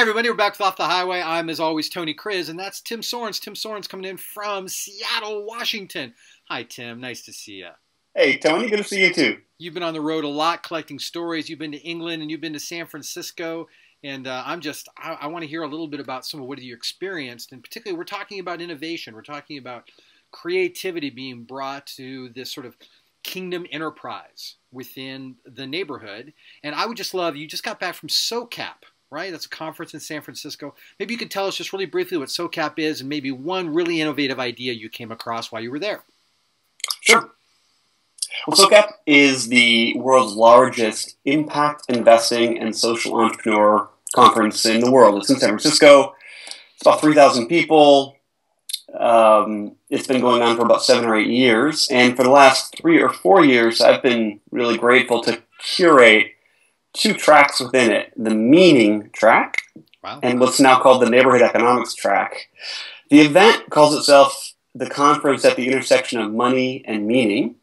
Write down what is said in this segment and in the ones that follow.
everybody, we're back with Off the Highway. I'm, as always, Tony Kriz, and that's Tim Soerens. Tim Soerens coming in from Seattle, Washington. Hi, Tim. Nice to see you. Hey, Tony. Good to see you, too. You've been on the road a lot collecting stories. You've been to England, and you've been to San Francisco. And I want to hear a little bit about some of what you experienced. And particularly, we're talking about innovation. We're talking about creativity being brought to this sort of kingdom enterprise within the neighborhood. And I would just love, you just got back from SOCAP, right? That's a conference in San Francisco. Maybe you could tell us just really briefly what SOCAP is and maybe one really innovative idea you came across while you were there. Sure. Well, SOCAP is the world's largest impact investing and social entrepreneur conference in the world. It's in San Francisco. It's about 3,000 people. It's been going on for about 7 or 8 years. And for the last 3 or 4 years, I've been really grateful to curate 2 tracks within it, the meaning track and what's now called the neighborhood economics track. The event calls itself the Conference at the Intersection of Money and Meaning,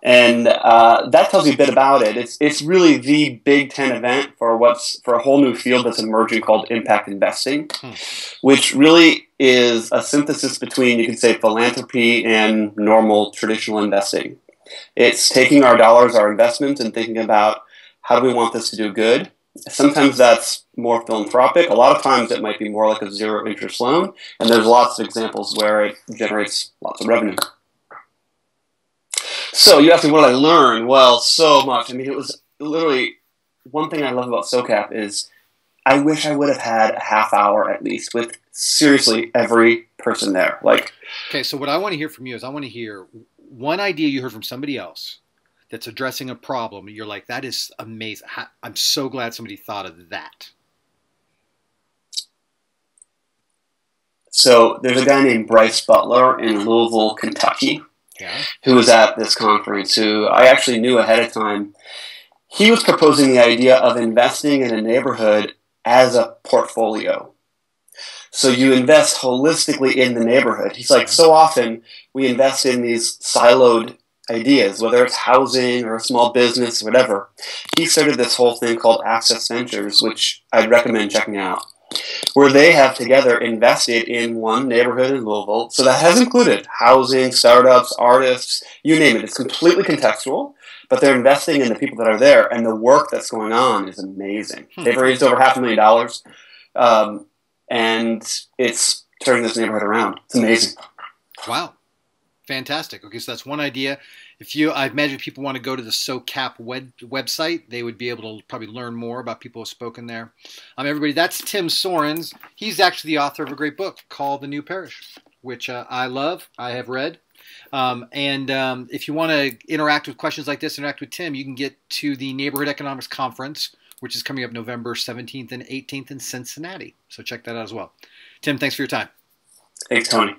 and that tells you a bit about it. It's really the Big Ten event for a whole new field that's emerging called impact investing, which really is a synthesis between, you could say, philanthropy and normal traditional investing. It's taking our dollars, our investments, and thinking about how do we want this to do good? Sometimes that's more philanthropic. A lot of times it might be more like a zero-interest loan, and there's lots of examples where it generates lots of revenue. So you asked me what I learned. Well, so much. I mean, it was literally one thing I love about SOCAP is I wish I would have had a half hour at least with seriously every person there. Okay, so what I want to hear from you is I want to hear one idea you heard from somebody else that's addressing a problem. You're like, that is amazing. I'm so glad somebody thought of that. So there's a guy named Bryce Butler in Louisville, Kentucky, who was at this conference, who I actually knew ahead of time. He was proposing the idea of investing in a neighborhood as a portfolio. So you invest holistically in the neighborhood. He's like, so often we invest in these siloed ideas, whether it's housing or a small business or whatever. He started this whole thing called Access Ventures, which I'd recommend checking out, where they have together invested in one neighborhood in Louisville. So that has included housing, startups, artists, you name it. It's completely contextual, but they're investing in the people that are there, and the work that's going on is amazing. They've raised over $500,000, and it's turning this neighborhood around. It's amazing. Wow. Fantastic. Okay, so that's one idea. I imagine if people want to go to the SOCAP website, they would be able to probably learn more about people who have spoken there. Everybody, that's Tim Soerens. He's actually the author of a great book called The New Parish, which I love. I have read. If you want to interact with questions like this, interact with Tim, you can get to the Neighborhood Economics Conference, which is coming up November 17th and 18th in Cincinnati. So check that out as well. Tim, thanks for your time. Thanks, Tony.